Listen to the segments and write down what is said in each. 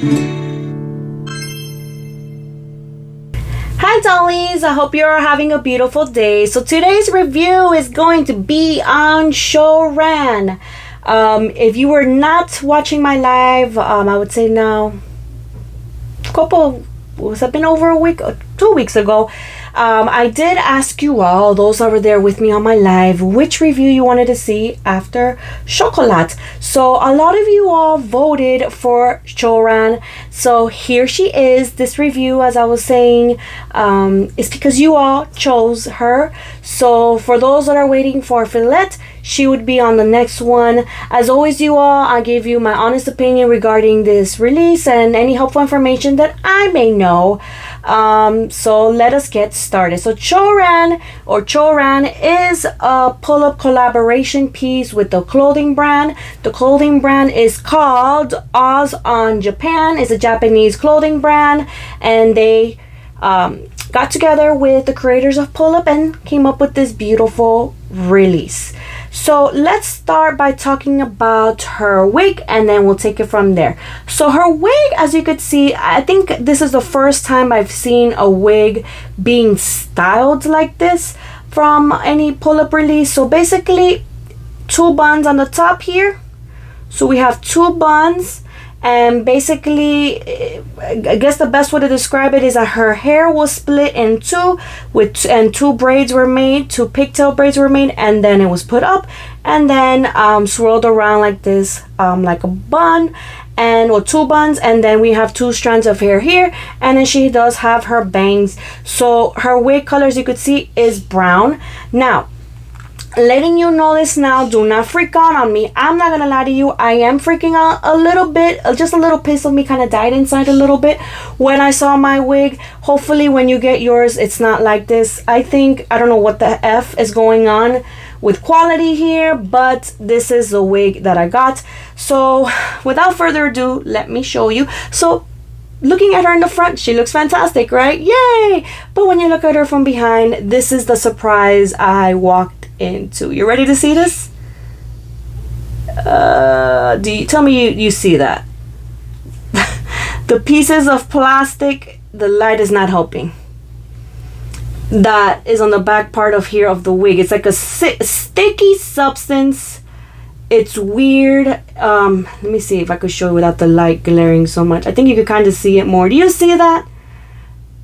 Hi dollies, I hope you're having a beautiful day. So today's review is going to be on Choran. If you were not watching my live, I would say now, was it been over a week or 2 weeks ago, I did ask you all, those that were there with me on my live, which review you wanted to see after Chocolat. So a lot of you all voted for Choran. So here she is. This review, as I was saying, is because you all chose her. So for those that are waiting for Fillet, she would be on the next one. As always, you all, I gave you my honest opinion regarding this release and any helpful information that I may know. So let us get started. So Choran is a Pullip collaboration piece with the clothing brand. The clothing brand is called Oz on Japan. It's a Japanese clothing brand, and they got together with the creators of Pullip and came up with this beautiful release. So let's start by talking about her wig, and then we'll take it from there. So her wig, as you could see, I think this is the first time I've seen a wig being styled like this from any Pullip release. So basically 2 buns on the top here. So we have 2 buns, and basically I guess the best way to describe it is that her hair was split in 2 and 2 braids were made, 2 pigtail braids were made, and then it was put up and then swirled around like this, like a bun, and 2 buns, and then we have 2 strands of hair here, and then she does have her bangs. So her wig color, as you could see, is brown. Now, letting you know this now, do not freak out on me. I'm not gonna lie to you, I am freaking out a little bit. Just a little piece of me kind of died inside a little bit when I saw my wig. Hopefully when you get yours, it's not like this. I don't know what the F is going on with quality here, but this is the wig that I got. So without further ado, let me show you. So looking at her in the front, she looks fantastic, right? Yay! But when you look at her from behind, this is the surprise I walked into. You ready to see this? Do you tell me you see that? The pieces of plastic, the light is not helping. That is on the back part of here of the wig. It's like a sticky substance. It's weird. Let me see if I could show you without the light glaring so much. I think you could kind of see it more. Do you see that?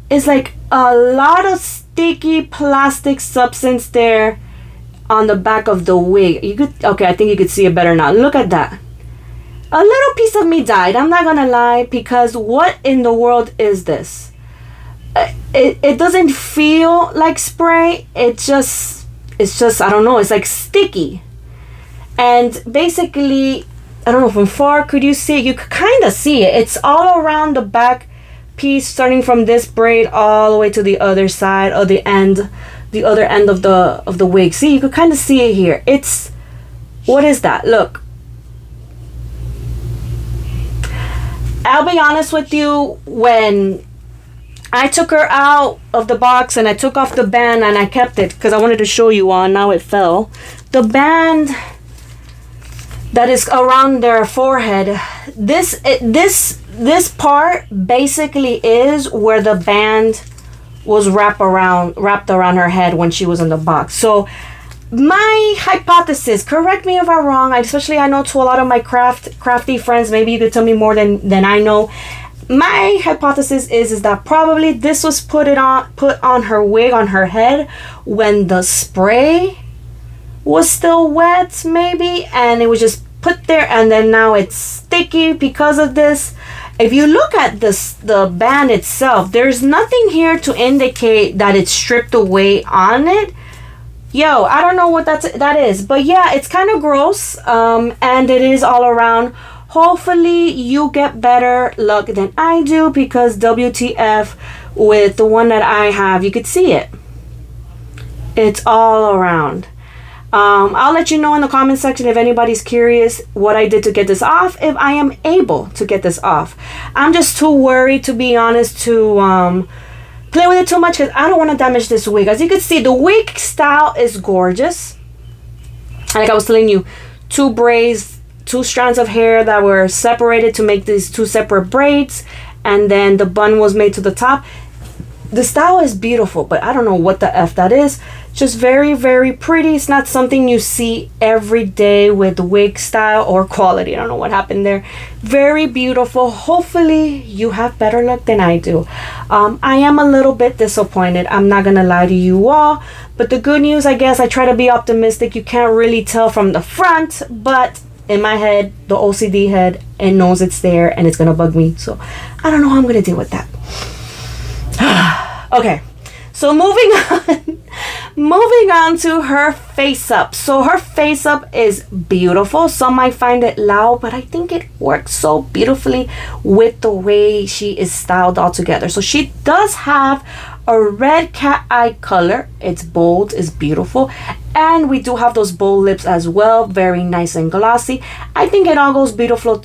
It's like a lot of sticky plastic substance there on the back of the wig. Okay, I think you could see it better now. Look at that. A little piece of me died, I'm not gonna lie, because what in the world is this? It doesn't feel like spray. It's just I don't know, it's like sticky. And basically, I don't know, from far, could you see it? You could kind of see it. It's all around the back piece, starting from this braid all the way to the other side, or the other end of the wig. See, you could kind of see it here. It's, what is that? Look, I'll be honest with you, when I took her out of the box and I took off the band and I kept it because I wanted to show you all, now it fell. The band that is around their forehead, this part basically is where the band was wrapped around her head when she was in the box. So my hypothesis, correct me if I'm wrong, especially I know to a lot of my crafty friends, maybe you could tell me more than I know. My hypothesis is that probably this was put on her wig, on her head, when the spray was still wet, maybe, and it was just put there, and then now it's sticky because of this. If you look at the band itself, there's nothing here to indicate that it's stripped away on it. Yo, I don't know what that is, but yeah, it's kind of gross, and it is all around. Hopefully you get better luck than I do, because WTF with the one that I have, you could see it. It's all around. I'll let you know in the comment section if anybody's curious what I did to get this off, if I am able to get this off. I'm just too worried, to be honest, to play with it too much, because I don't want to damage this wig. As you can see, the wig style is gorgeous. Like I was telling you, 2 braids two strands of hair that were separated to make these two separate braids, and then the bun was made to the top. The style is beautiful, but I don't know what the F that is. Just very, very pretty. It's not something you see every day with wig style or quality. I don't know what happened there. Very beautiful. Hopefully you have better luck than I do. I am a little bit disappointed. I'm not gonna lie to you all. But the good news, I guess, I try to be optimistic. You can't really tell from the front, but in my head, the OCD head, it knows it's there and it's gonna bug me. So I don't know how I'm gonna deal with that. Okay, so moving on to her face up. So her face up is beautiful. Some might find it loud, but I think it works so beautifully with the way she is styled all together. So she does have a red cat eye color. It's bold, it's beautiful, and we do have those bold lips as well, very nice and glossy. I think it all goes beautiful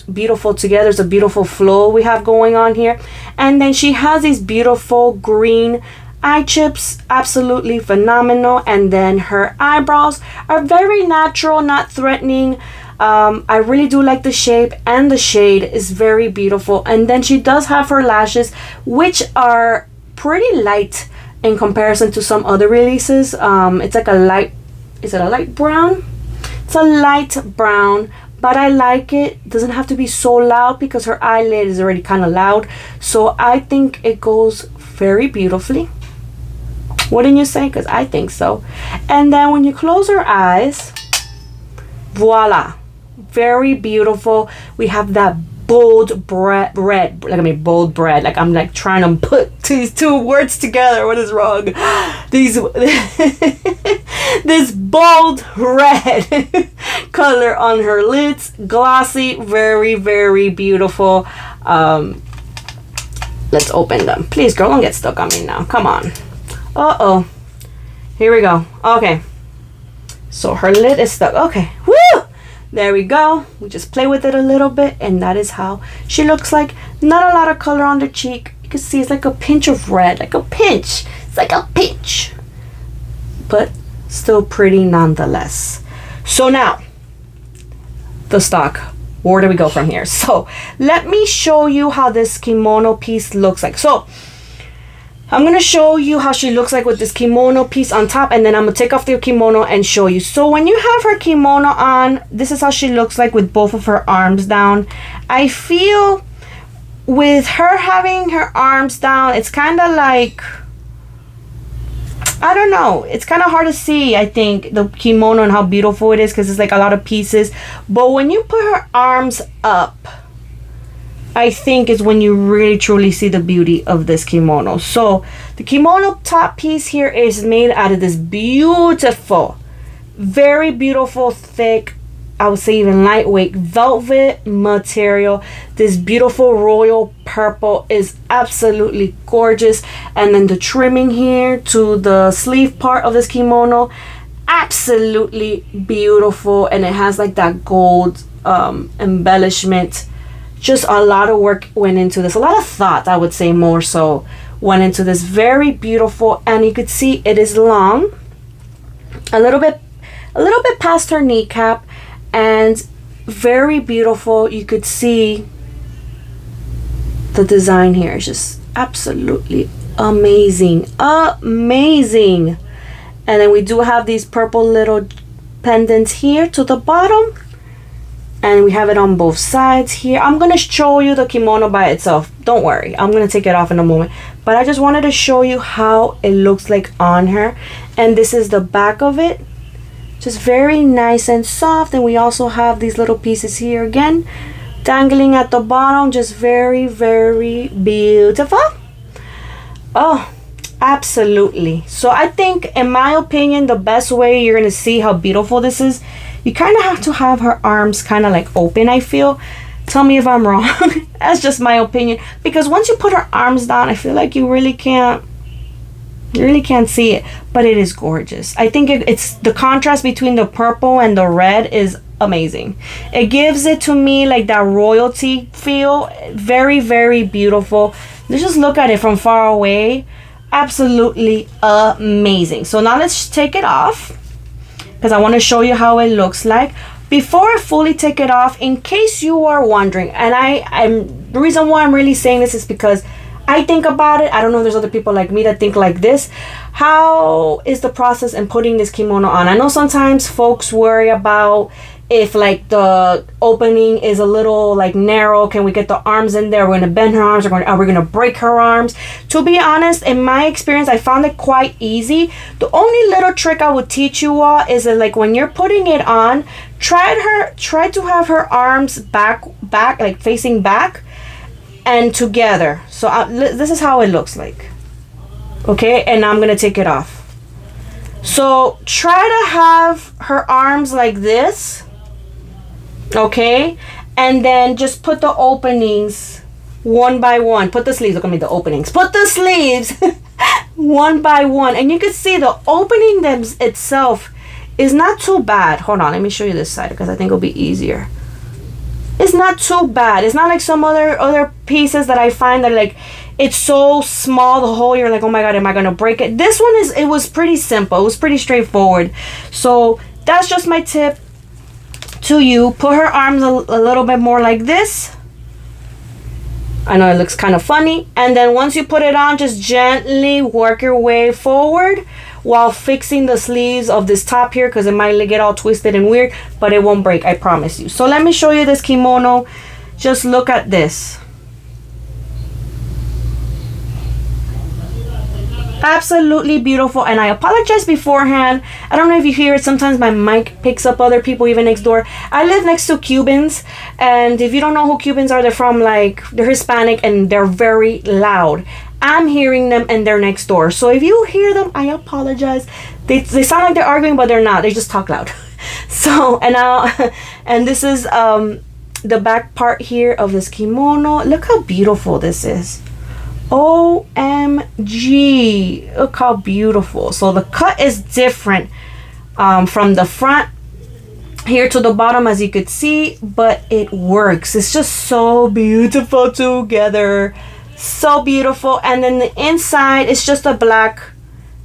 together. It's a beautiful flow we have going on here. And then she has these beautiful green eye chips, absolutely phenomenal. And then her eyebrows are very natural, not threatening. I really do like the shape, and the shade is very beautiful. And then she does have her lashes, which are pretty light in comparison to some other releases. It's like a light, is it a light brown? It's a light brown, but I like it. Doesn't have to be so loud because her eyelid is already kind of loud. So I think it goes very beautifully. Wouldn't you say? Because I think so. And then when you close her eyes, voila, very beautiful. We have that bold red, bold bread. Like I'm like trying to put these two words together. What is wrong? This bold red color on her lids, glossy, very, very beautiful. Let's open them. Please, girl, don't get stuck on me now. Come on. Uh-oh. Here we go. Okay. So her lid is stuck. Okay. Woo! There we go. We just play with it a little bit, and that is how she looks like. Not a lot of color on the cheek. You can see it's like a pinch of red. Like a pinch. It's like a pinch. But still pretty nonetheless. So now, the stock. Where do we go from here? So let me show you how this kimono piece looks like. So I'm going to show you how she looks like with this kimono piece on top, and then I'm going to take off the kimono and show you. So when you have her kimono on, this is how she looks like with both of her arms down. I feel with her having her arms down, it's kind of like, I don't know. It's kind of hard to see, I think, the kimono and how beautiful it is because it's like a lot of pieces. But when you put her arms up, I think is when you really truly see the beauty of this kimono. So the kimono top piece here is made out of this beautiful, very beautiful, thick, I would say even lightweight velvet material. This beautiful royal purple is absolutely gorgeous. And then the trimming here to the sleeve part of this kimono, absolutely beautiful. And it has like that gold embellishment. Just a lot of work went into this, a lot of thought, I would say, more so went into this. Very beautiful, and you could see it is long, a little bit past her kneecap, and very beautiful. You could see the design here is just absolutely amazing. And then we do have these purple little pendants here to the bottom. And we have it on both sides here. I'm going to show you the kimono by itself. Don't worry. I'm going to take it off in a moment. But I just wanted to show you how it looks like on her. And this is the back of it. Just very nice and soft. And we also have these little pieces here again, dangling at the bottom. Just very, very beautiful. Oh, absolutely. So I think, in my opinion, the best way you're going to see how beautiful this is, you kind of have to have her arms kind of like open, I feel. Tell me if I'm wrong. That's just my opinion. Because once you put her arms down, I feel like you really can't see it. But it is gorgeous. I think it's the contrast between the purple and the red is amazing. It gives it to me like that royalty feel. Very, very beautiful. Let's just look at it from far away. Absolutely amazing. So now let's take it off, because I want to show you how it looks like. before I fully take it off, in case you are wondering, and I'm the reason why I'm really saying this is because I think about it. I don't know if there's other people like me that think like this. How is the process in putting this kimono on? I know sometimes folks worry about if like the opening is a little like narrow, can we get the arms in there? We're going to bend her arms, are we going to break her arms? To be honest, in my experience, I found it quite easy. The only little trick I would teach you all is that like when you're putting it on, try to have her arms back like facing back and together. So this is how it looks like. Okay, and I'm going to take it off. So try to have her arms like this. Okay, and then just put the openings one by one. Put the sleeves, look at me, the openings. Put the sleeves one by one, and you can see the opening itself is not too bad. Hold on, let me show you this side because I think it'll be easier. It's not too bad. It's not like some other pieces that I find that like it's so small, the hole, you're like, oh my god, am I gonna break it? This one it was pretty simple. It was pretty straightforward. So that's just my tip to you. Put her arms a little bit more like this. I know it looks kind of funny. And then once you put it on, just gently work your way forward while fixing the sleeves of this top here, because it might get all twisted and weird, but it won't break, I promise you. So let me show you this kimono. Just look at this. Absolutely beautiful. And I apologize beforehand. I don't know if you hear it, sometimes my mic picks up other people even next door. I live next to Cubans, and if you don't know who Cubans are, they're Hispanic and they're very loud. I'm hearing them and they're next door, so if you hear them, I apologize. They sound like they're arguing, but they're not. They just talk loud. So and this is the back part here of this kimono. Look how beautiful this is. OMG, look how beautiful. So the cut is different from the front here to the bottom, as you could see, but it works. It's just so beautiful together, so beautiful. And then the inside is just a black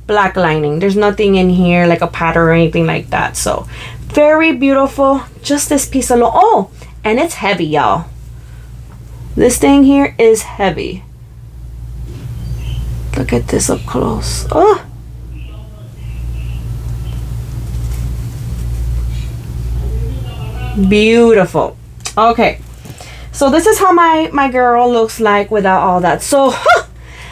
lining. There's nothing in here like a pattern or anything like that. So very beautiful, just this piece alone. Oh, and it's heavy, y'all. This thing here is heavy. Look at this up close. Oh, beautiful. Okay, so this is how my girl looks like without all that. So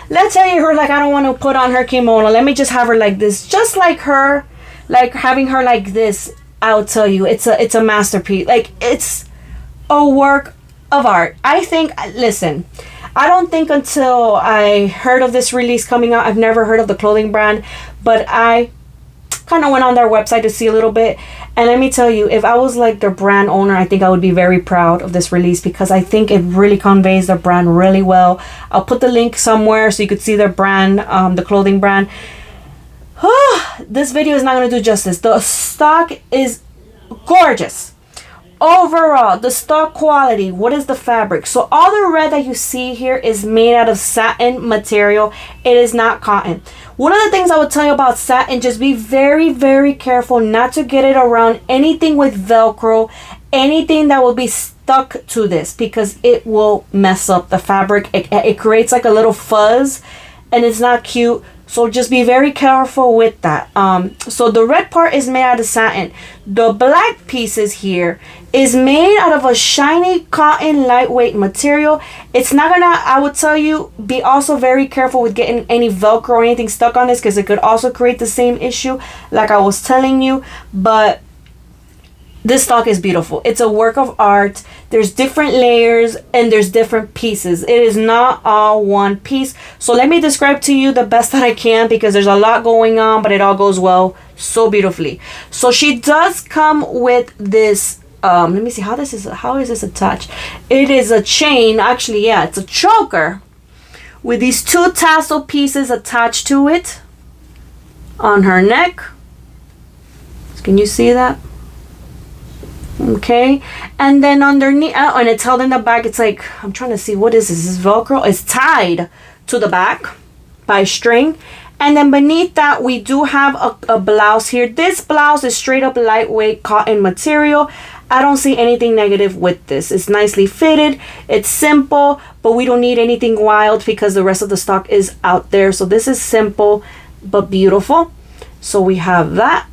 let's say you're like, I don't want to put on her kimono, let me just have her like this, just like her, like having her like this. I'll tell you, it's a masterpiece. Like, it's a work of art. I think, listen, I don't think until I heard of this release coming out, I've never heard of the clothing brand, but I kind of went on their website to see a little bit, and let me tell you, if I was like their brand owner, I think I would be very proud of this release, because I think it really conveys their brand really well. I'll put the link somewhere so you could see their brand, the clothing brand. This video is not going to do justice. The stock is gorgeous. Overall, the stock quality, what is the fabric? So all the red that you see here is made out of satin material. It is not cotton. One of the things I would tell you about satin, just be very, very careful not to get it around anything with Velcro, anything that will be stuck to this, because it will mess up the fabric. It creates like a little fuzz, and it's not cute. So just be very careful with that. So the red part is made out of satin. The black pieces here is made out of a shiny cotton lightweight material. It's not gonna, I would tell you, be also very careful with getting any Velcro or anything stuck on this, because it could also create the same issue like I was telling you. But this stock is beautiful. It's a work of art. There's different layers and there's different pieces. It is not all one piece. So let me describe to you the best that I can, because there's a lot going on, but it all goes well so beautifully. So she does come with this, let me see how is this attached? It is a chain, actually, yeah, it's a choker with these two tassel pieces attached to it on her neck. Can you see that? Okay, and then underneath, and it's held in the back. It's like, I'm trying to see, what is this? This is Velcro. It's tied to the back by string, and then beneath that we do have a blouse here. This blouse is straight up lightweight cotton material. I don't see anything negative with this. It's nicely fitted, it's simple, but we don't need anything wild because the rest of the stock is out there. So this is simple but beautiful. So we have that,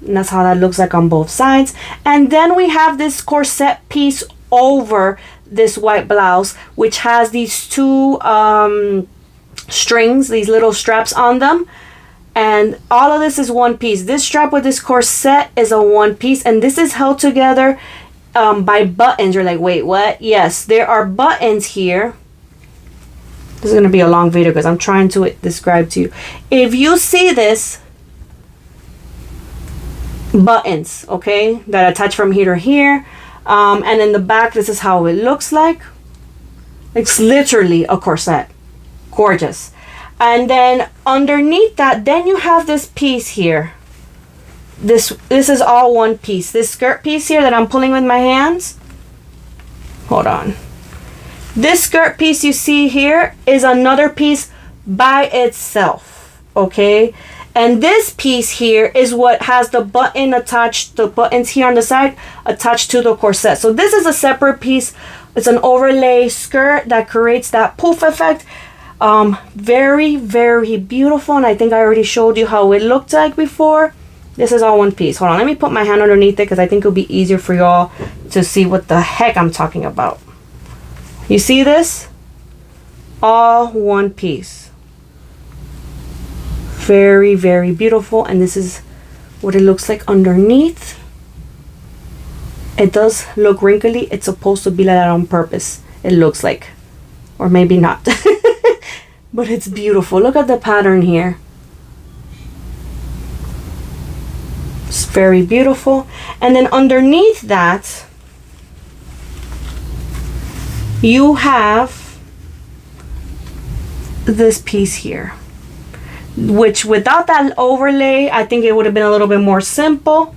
and that's how that looks like on both sides. And then we have this corset piece over this white blouse, which has these two strings, these little straps on them. And all of this is one piece. This strap with this corset is a one piece, and this is held together by buttons. You're like, wait, what? Yes, there are buttons here. This is going to be a long video because I'm trying to describe to you. If you see this, buttons, okay, that attach from here to here. And in the back, this is how it looks like. It's literally a corset. Gorgeous. And then underneath that, then you have this piece here. This is all one piece. This skirt piece here that I'm pulling with my hands. Hold on. This skirt piece you see here is another piece by itself. Okay. And this piece here is what has the button attached, the buttons here on the side attached to the corset. So this is a separate piece. It's an overlay skirt that creates that poof effect. Very, very beautiful. And I think I already showed you how it looked like before. This is all one piece. Hold on, let me put my hand underneath it because I think it'll be easier for y'all to see what the heck I'm talking about. You see this? All one piece. Very, very beautiful. And this is what it looks like underneath. It does look wrinkly. It's supposed to be like that on purpose, it looks like. Or maybe not. But it's beautiful. Look at the pattern here. It's very beautiful. And then underneath that, you have this piece here, which without that overlay, I think it would have been a little bit more simple.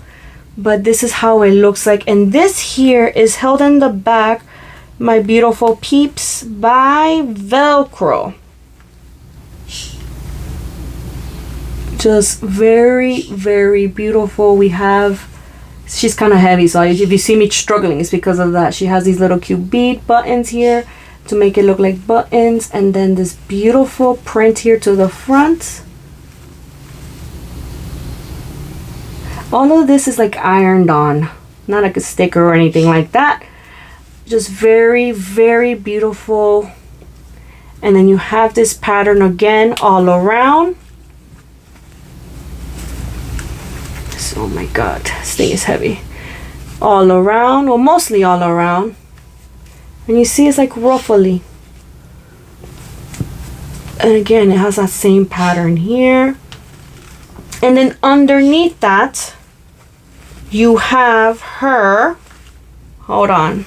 But this is how it looks like. And this here is held in the back, my beautiful peeps, by Velcro. Just very, very beautiful. We have, she's kind of heavy, so if you see me struggling, it's because of that. She has these little cute bead buttons here to make it look like buttons, and then this beautiful print here to the front. All of this is like ironed on, not like a sticker or anything like that. Just very, very beautiful. And then you have this pattern again all around. Oh my god, this thing is heavy. All around, well, mostly all around. And you see it's like ruffly. And again, it has that same pattern here. And then underneath that, you have her, hold on.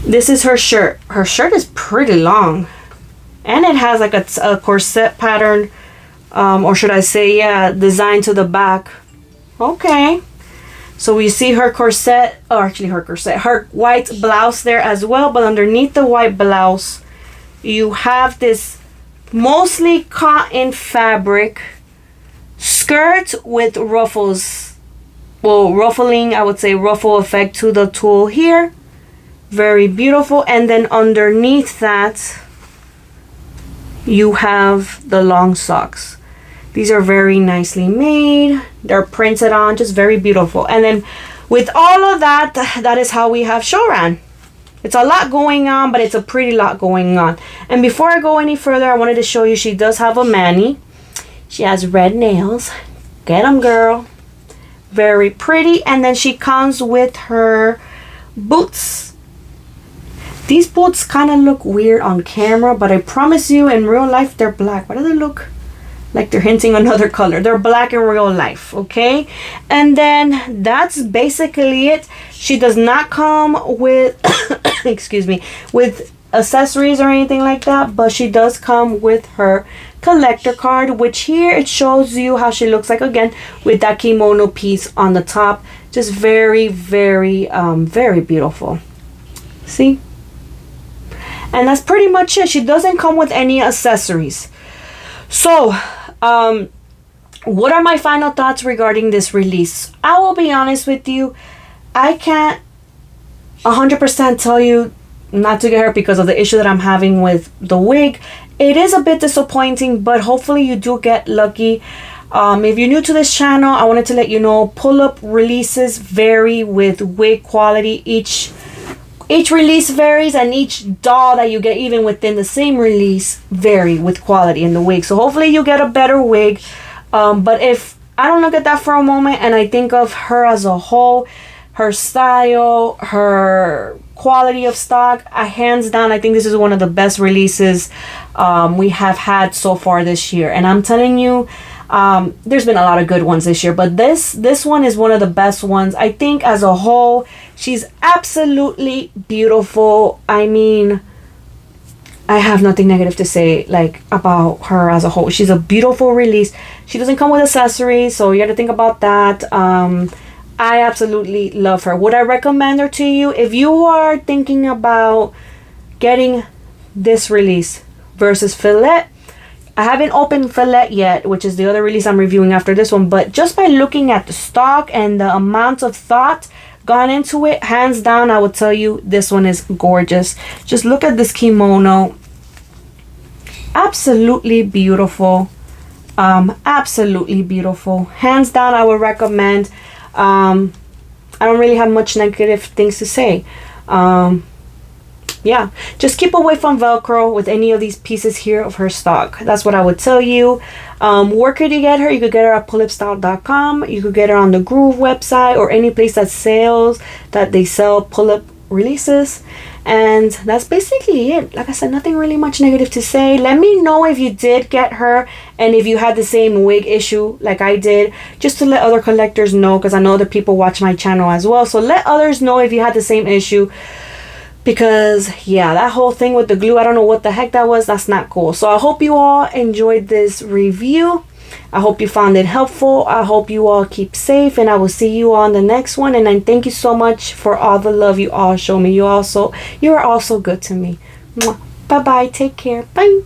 This is her shirt. Her shirt is pretty long. And it has like a corset pattern. Or should I say, yeah, design to the back. Okay. So we see her corset, or actually her corset, her white blouse there as well. But underneath the white blouse, you have this mostly cotton fabric skirt with ruffles. Well, ruffling, I would say ruffle effect to the tulle here. Very beautiful. And then underneath that, you have the long socks. These are very nicely made. They're printed on, just very beautiful. And then with all of that, that is how we have Choran. It's a lot going on, but it's a pretty lot going on. And before I go any further, I wanted to show you she does have a mani. She has red nails. Get them, girl. Very pretty. And then she comes with her boots. These boots kind of look weird on camera, but I promise you in real life they're black. Why do they look like they're hinting another color? They're black in real life, okay? And then that's basically it. She does not come with excuse me, with accessories or anything like that, but she does come with her collector card, which here it shows you how she looks like again with that kimono piece on the top. Just very, very, very beautiful. See? And that's pretty much it. She doesn't come with any accessories. So, What are my final thoughts regarding this release? I will be honest with you. I can't 100% tell you not to get her because of the issue that I'm having with the wig. It is a bit disappointing, but hopefully you do get lucky. If you're new to this channel, I wanted to let you know Pullip releases vary with wig quality. Each release varies, and each doll that you get even within the same release vary with quality in the wig. So hopefully you get a better wig. But if I don't look at that for a moment and I think of her as a whole, her style, her quality of stock, hands down, I think this is one of the best releases we have had so far this year. And I'm telling you, there's been a lot of good ones this year, but this one is one of the best ones. I think as a whole, she's absolutely beautiful. I mean, I have nothing negative to say like about her as a whole. She's a beautiful release. She doesn't come with accessories, so you have to think about that. I absolutely love her. Would I recommend her to you? If you are thinking about getting this release versus Fillet, I haven't opened Fillet yet, which is the other release I'm reviewing after this one, but just by looking at the stock and the amount of thought gone into it, hands down, I would tell you this one is gorgeous. Just look at this kimono. Absolutely beautiful. Absolutely beautiful. Hands down, I would recommend. I don't really have much negative things to say. Yeah, just keep away from Velcro with any of these pieces here of her stock. That's what I would tell you. Where could you get her? You could get her at pullipstyle.com. You could get her on the Groove website or any place that they sell Pullip releases. And that's basically it. Like I said, nothing really much negative to say. Let me know if you did get her and if you had the same wig issue like I did, just to let other collectors know, because I know other people watch my channel as well. So let others know if you had the same issue, because yeah, that whole thing with the glue, I don't know what the heck that was. That's not cool. So I hope you all enjoyed this review. I hope you found it helpful. I hope you all keep safe, and I will see you on the next one. And I thank you so much for all the love you all show me. You are also good to me. Bye bye. Take care. Bye.